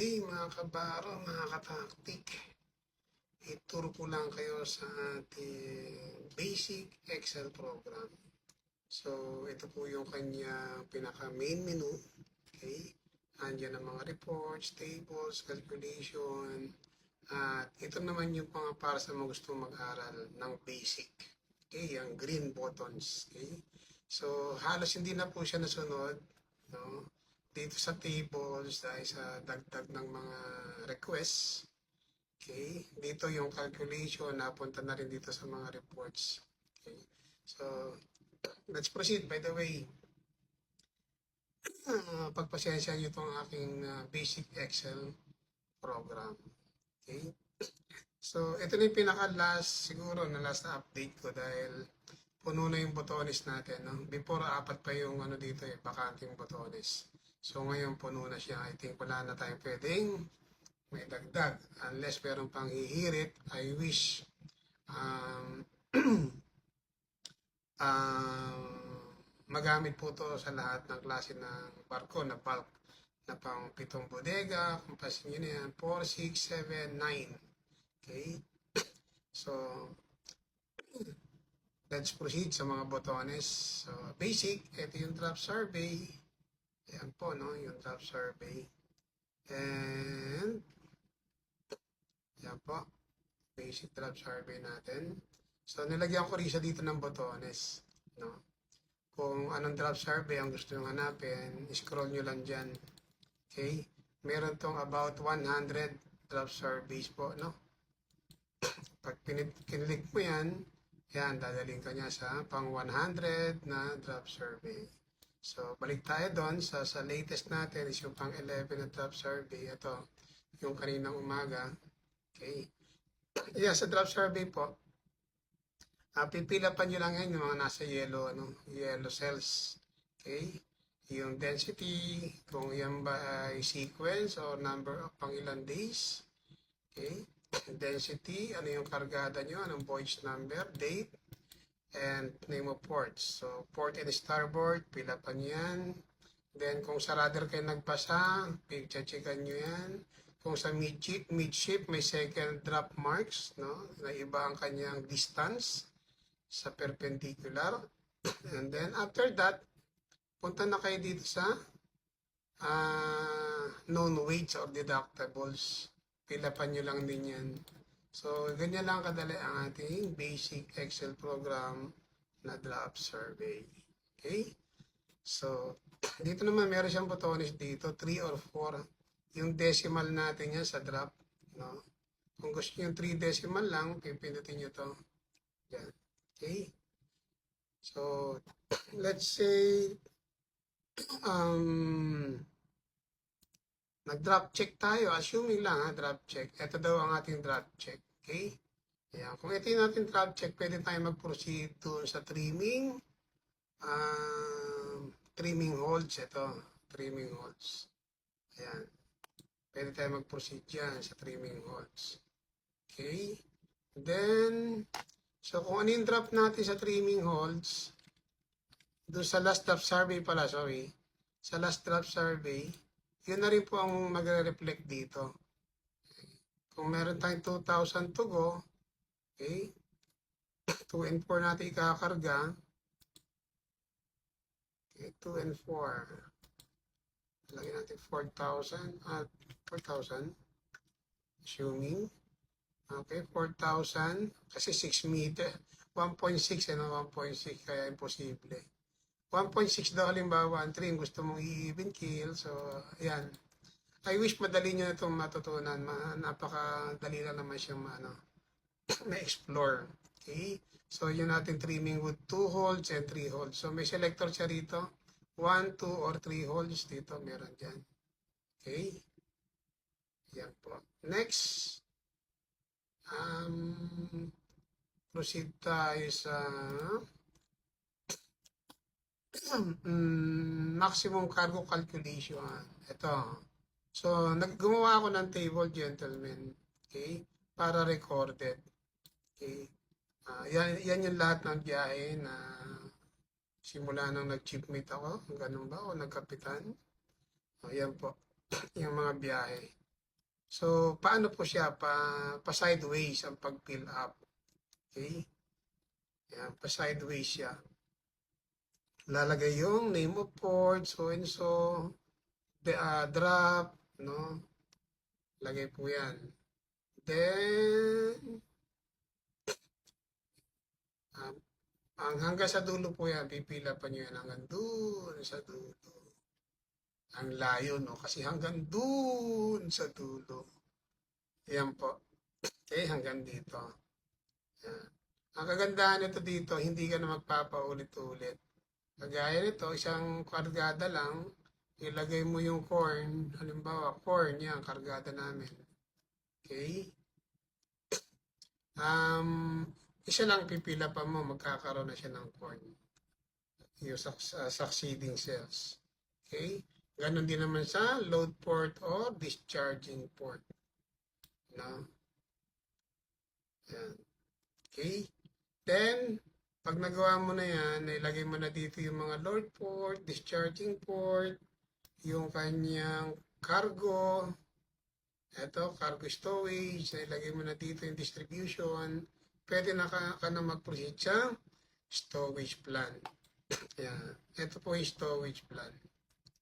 Hey mga kabaro, mga kataktik, ituro ko lang kayo sa ating basic Excel program. So, ito po yung kanya pinaka main menu. Okay? Andiyan ang mga reports, tables, calculation. At ito naman yung mga para sa mga gustong mag-aral ng basic. Okay? Ang green buttons. Okay? So, halos hindi na po siya nasunod. No? Dito sa tables dahil sa dagdag ng mga requests. Okay? Dito yung calculation, napunta na rin dito sa mga reports. Okay? So, let's proceed. By the way, pagpasensya nyo itong aking basic Excel program. Okay? So, ito na yung pinaka-last, siguro na last update ko dahil puno na yung botones natin. No? Before, apat pa yung ano dito bakanting botones. So, ngayon puno na siya. I think wala na tayong pwedeng may dagdag. Unless meron pang hihirit, I wish magamit po to sa lahat ng klase ng barko na bulk na pang 7 bodega, kung pasin nyo na yan, 4, 6, 7, 9. Okay? So, let's proceed sa mga botones. So, basic, ito yung draft survey. Ayan po, no? Yung draft survey. And, ayan po, basic draft survey natin. So, nilagyan ko rin siya dito ng botones. No? Kung anong draft survey ang gusto nyo hanapin, scroll nyo lang dyan. Okay? Meron tong about 100 draft surveys po, no? Pag kinilig mo yan, dadaling ka niya sa pang 100 na draft survey. So, balik tayo doon sa latest natin is yung pang 11 na draft survey. Ito, yung kaninang umaga. Okay? Yeah, sa draft survey po, pipila pa nyo lang yan yung mga nasa yellow, yellow cells. Okay? Yung density, kung yan ba ay sequence or number of pang ilang days. Okay? Density, ano yung kargada nyo, anong voyage number, date, and name of ports. So, port and starboard, pila pa nyo yan. Then, kung sa rudder kayo nagbasa, checkan nyo yan. Kung sa midship, may second drop marks, no? Na iba ang kanyang distance sa perpendicular. And then, after that, punta na kayo dito sa known weights or deductibles. Pilapan nyo lang din yan. So, ganyan lang kadali ang ating basic Excel program na draft survey. Okay? So, dito naman meron siyang botones dito, 3 or 4. Yung decimal natin yan sa draft. No? Kung gusto nyo yung 3 decimal lang, pipindutin nyo to. Yan. Okay? So, let's say, nag-drop check tayo. Assuming lang, drop check. Ito daw ang ating drop check. Okay? Ayan. Kung ito yung ating drop check, pwede tayo mag-proceed doon sa trimming. Trimming holds. Ito. Trimming holds. Ayan. Pwede tayo mag-proceed dyan sa trimming holds. Okay? Then, so kung ano yung drop natin sa trimming holds, doon sa last draft survey pala, sorry. Sa last draft survey, yun na rin po ang magre-reflect dito. Kung meron tayong 2,000 to go, okay, 2 and 4 natin ikakarga. Okay, 2 and 4. Lagyan natin 4,000 at 4,000. Assuming. Okay, 4,000. Kasi 6 meter. 1.6, 1.6, kaya imposible. 1.6 daw halimbawa, ang 3 gusto mong i-even kill. So, ayan. I wish madali nyo na itong matutunan. Napakadali lang naman siyang ma-explore. Okay? So, yun natin trimming with 2 holes and 3 holes. So, may selector siya rito. 1, 2, or 3 holes dito. Meron dyan. Okay? Yan po. Next. Proceed tayo sa maximum cargo calculation. Ito. So, gumawa ako ng table, gentlemen. Okay? Para recorded. Okay? Yan yung lahat ng biyahe na simula nang nag-chiefmate ako. Ganun ba? O nagkapitan? Yan po. Yung mga biyahe. So, paano po siya? Pa-sideways ang pag-fill up. Okay? Yan, pa-sideways siya. Lalagay yung name of port, so and so, the drop, no? Lagay po yan. Then, um, ang hanggang sa dulo po yan, pipila pa nyo yan hanggang doon sa dulo. Ang layo, no? Kasi hanggang doon sa dulo. Yan po. Okay, hanggang dito. Yan. Ang kagandahan nito dito, hindi ka na magpapaulit-ulit. Kagaya nito, isang kargada lang, ilagay mo yung corn, halimbawa, corn, yan, kargada namin. Okay? Isa lang pipila pa mo, magkakaroon na siya ng corn. Yung succeeding cells. Okay? Ganon din naman sa load port or discharging port. No? Yan. Okay? Then, pag nagawa mo na yan, ilagay mo na dito yung mga load port, discharging port, yung kanyang cargo, eto, cargo stowage, ilagay mo na dito yung distribution, pwede na ka na mag-proceed sa stowage plan. Yan. Ito po yung stowage plan.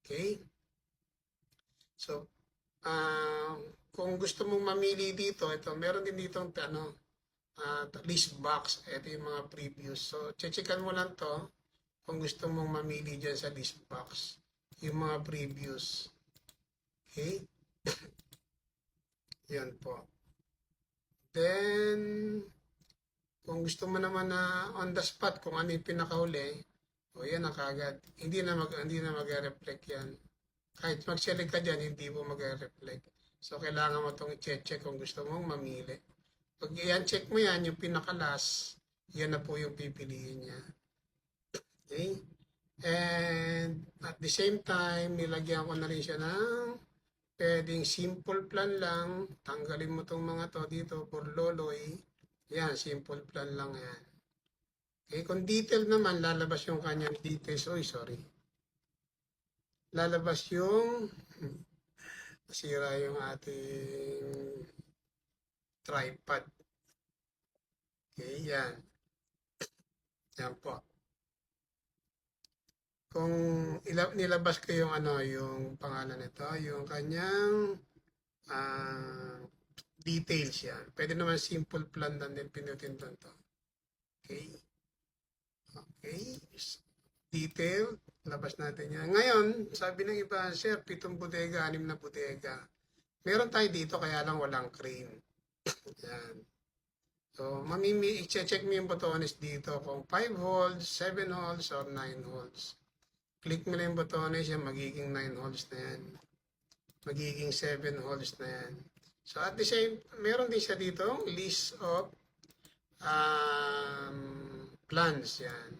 Okay? So, kung gusto mong mamili dito, ito, meron din dito list box. Ito yung mga previous. So, checkan mo lang to kung gusto mong mamili dyan sa list box. Yung mga previous. Okay? Yan po. Then, kung gusto mo naman na on the spot kung ano yung pinakahuli, o yan na kagad. Hindi na mag-reflect yan. Kahit mag-select ka dyan, hindi mo mag-reflect. So, kailangan mo itong i-check kung gusto mong mamili. Pag i-check mo yan, yung pinaka-last, yan na po yung pipiliin niya. Okay? And at the same time, nilagyan ko na rin siya ng pwedeng simple plan lang. Tanggalin mo itong mga to dito for loloy. Yan, simple plan lang yan. Okay, kung detail naman, lalabas yung kanyang details. Oy, sorry. Lalabas yung nasira yung ating tripod. Okay, yan. Yan po. Kung nilabas ko yung yung pangalan nito, yung kanyang details yan. Pwede naman simple plan lang din pinutin to. Okay. Okay. Detail. Labas natin yan. Ngayon, sabi ng iba, sir, 7 bodega, 6 na bodega. Meron tayo dito, kaya lang walang crane. Yan. So, i-check mo yung botones dito kung 5 holes, 7 holes, or 9 holes. Click mo na yung botones yan, magiging 9 holes na yan. Magiging 7 holes na yan. So, at the same, meron din siya dito, list of plans yan.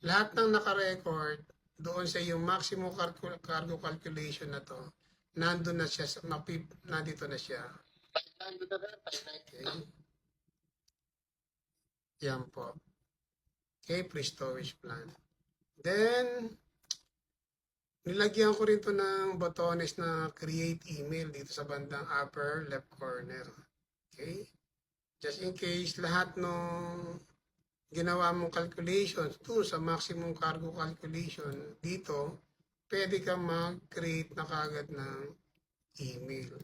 Lahat ng naka-record, doon sa yung maximum cargo calculation na to, nandun na siya, nandito na siya. Okay. Yan po. Okay, pre-storage plan. Then, nilagyan ko rin to ng botones na create email dito sa bandang upper left corner. Okay? Just in case lahat ng ginawa mong calculations to sa maximum cargo calculation dito, pwede ka mag-create na kagad ng email.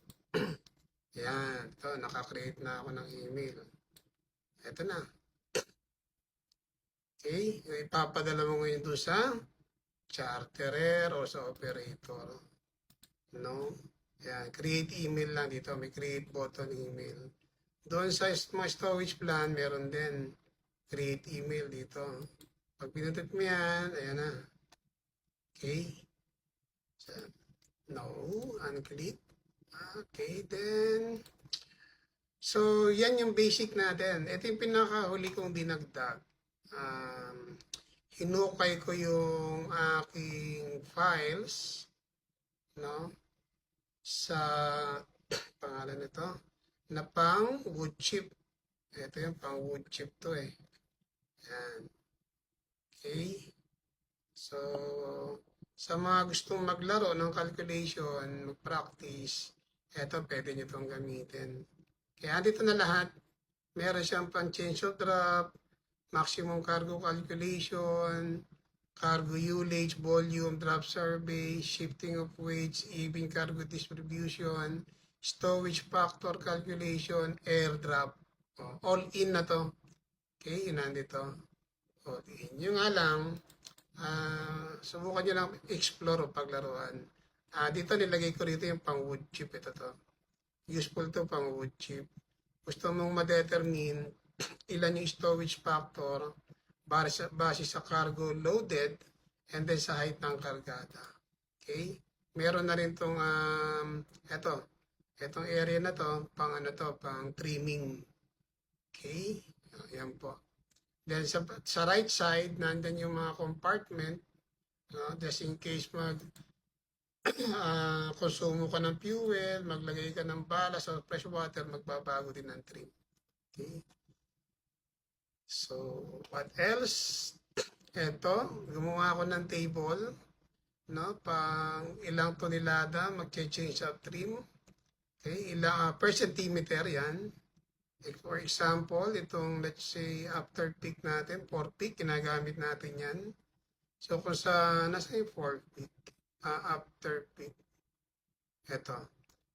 Yan. Ito, naka-create na ako ng email. Ito na. Okay? Ipapadala mo ngayon doon sa charterer o sa operator. No? Yan. Create email lang dito. May create button email. Doon sa mga storage plan, meron din create email dito. Pag pinutot mo yan, ayan na. Okay? So, no, unclick. Okay, then, so, yan yung basic natin. Ito yung pinakahuli kong dinagdag. Hinukay ko yung aking files, no, sa pangalan nito, na pang wood chip. Ito yung pang wood chip to eh. Yan. Okay. So, sa mga gustong maglaro ng calculation, mag-practice, Ito, pwede nyo itong gamitin. Kaya dito na lahat. Meron siyang pang-change of drop, maximum cargo calculation, cargo ullage, volume, drop survey, shifting of weights, even cargo distribution, stowage factor calculation, airdrop. All in na to. Okay, yun nandito. O, yun nga lang, subukan nyo lang explore o paglaruan. Dito nilagay ko rito yung pang wood chip. Ito to. Useful to pang wood chip. Gusto mong ma-determine ilan yung stowage factor base sa cargo loaded and then sa height ng kargada. Okay? Meron na rin tong etong area na to, pang ano to, pang trimming. Okay? Ayan po. Then sa right side, nandun yung mga compartment, just in case konsumo ka ng fuel, maglagay ka ng bala sa fresh water, magbabago din ng trim. Okay? So, what else? Ito, gumawa ako ng table, no? Pang ilang tonelada, mag-change of trim. Okay, ilang per centimeter yan. For example, itong let's say after peak natin, 4 peak, ginagamit natin yan. So, kung nasa yung 4 peak, after peak, ito.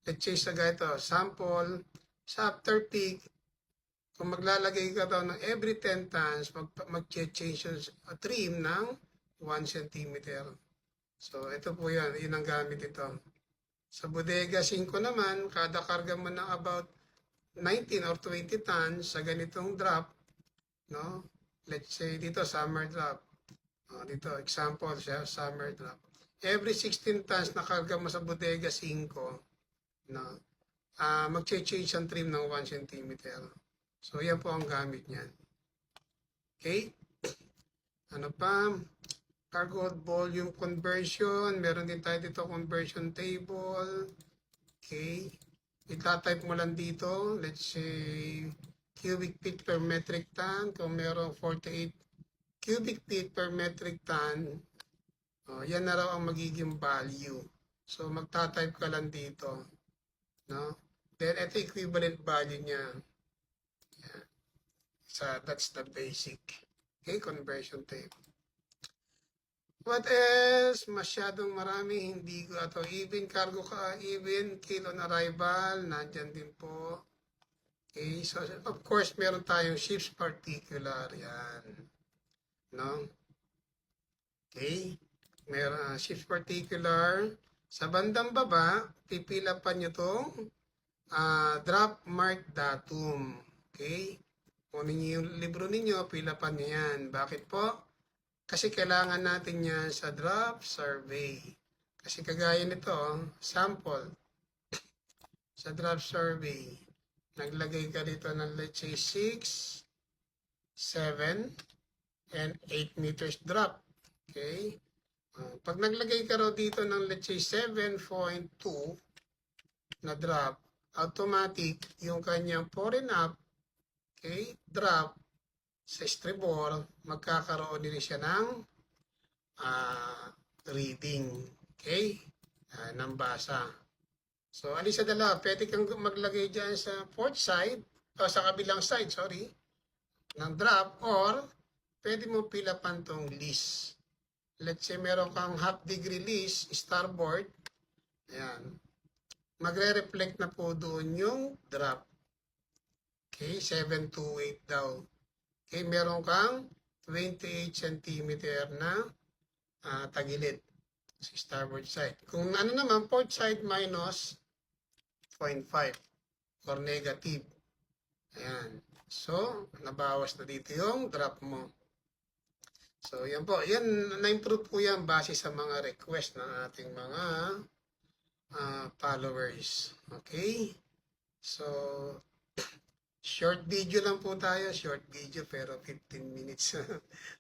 Let's say sa ganito, sample, sa after peak, kung maglalagay ka daw ng every 10 tons, mag-change yung trim ng 1 cm. So, ito po yan. Yun ang gamit ito. Sa bodega 5 naman, kada karga mo ng about 19 or 20 tons sa ganitong drop, no? Let's say dito, summer drop. Dito, example siya, summer drop. Every 16 tons na karga mo sa bodega 5, no? Mag-change ang trim ng 1 cm. So, yan po ang gamit niyan. Okay? Ano pa? Cargo volume conversion. Meron din tayo dito conversion table. Okay? Ita-type mo lang dito. Let's say, cubic feet per metric ton. Kung merong 48 cubic feet per metric ton, yan na raw ang magiging value. So, magta-type ka lang dito. No? Then, ito equivalent value niya. That's the basic. Okay, conversion table. What else? Masyadong marami, hindi ko ato. Even cargo ka, even kilo on arrival, nandyan din po. Okay, so of course, meron tayong ship's particular. Yan. No? Okay, meron ship's particular. Sa bandang baba, pipila pa nyo itong drop mark datum. Okay? Kunin niyo yung libro ninyo, pilapan niyo yan. Bakit po? Kasi kailangan natin yan sa drop survey. Kasi kagaya nito, sample. Sa drop survey, naglagay ka dito ng let's say 6, 7, and 8 meters drop. Okay? Pag naglagay ka raw dito ng let's say 7.2 na drop, automatic yung kanyang fore and up, okay, drop sa estribor, magkakaroon din siya ng reading, okay, ng basa. So, alin sa dalawa, pwede kang maglagay dyan sa port side, o sa kabilang side, sorry, ng drop, or pwede mo pilapan tong list. Let's say meron kang half degree list, starboard, ayan, magre-reflect na po doon yung drop. Okay, 728 daw. Okay, meron kang 28 cm na tagilid sa starboard side. Kung ano naman, port side minus 0.5 or negative. Ayan. So, nabawas na dito yung drop mo. So, yan po. Yan, na-improve po yan base sa mga request ng ating mga followers. Okay? So, short video lang po tayo. Short video pero 15 minutes.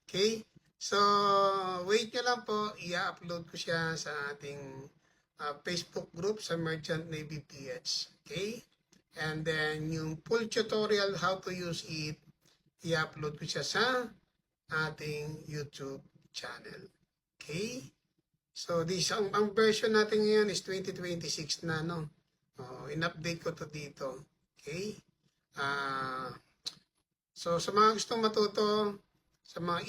Okay? So, wait nyo lang po. I-upload ko siya sa ating Facebook group sa Merchant Navy PH. Okay? And then, yung full tutorial how to use it, i-upload ko siya sa ating YouTube channel. Okay? So, ang version natin ngayon is 2026 na, no? In-update ko to dito. Okay? So sa mga gustong matuto, sa mga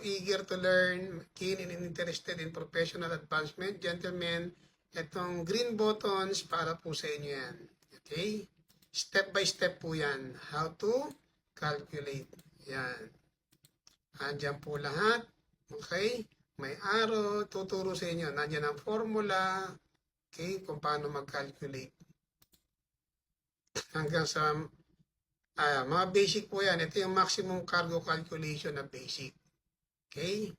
eager to learn, keen and interested in professional advancement, gentlemen, itong green buttons para po sa inyo yan. Okay? Step by step po yan. How to calculate. Yan. Andyan po lahat. Okay? May arrow, tuturo sa inyo. Nandiyan ang formula. Okay? Kung paano mag-calculate. Hanggang sa mga basic po yan. Ito yung maximum cargo calculation na basic. Okay?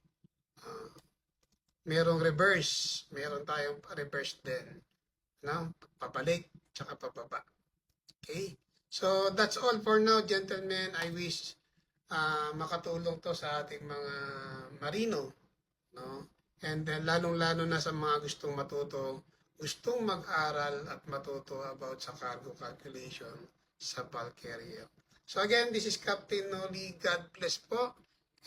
Merong reverse. Meron tayong reverse din. No? Papalik, tsaka pababa. Okay? So, that's all for now, gentlemen. I wish makatulong to sa ating mga marino. No? And then, lalong-lalo na sa mga gustong matuto, gustong mag-aral at matuto about sa cargo calculation sa bulk carrier. So again, this is Captain Noli. God bless po.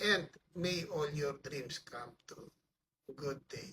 And may all your dreams come true. Good day.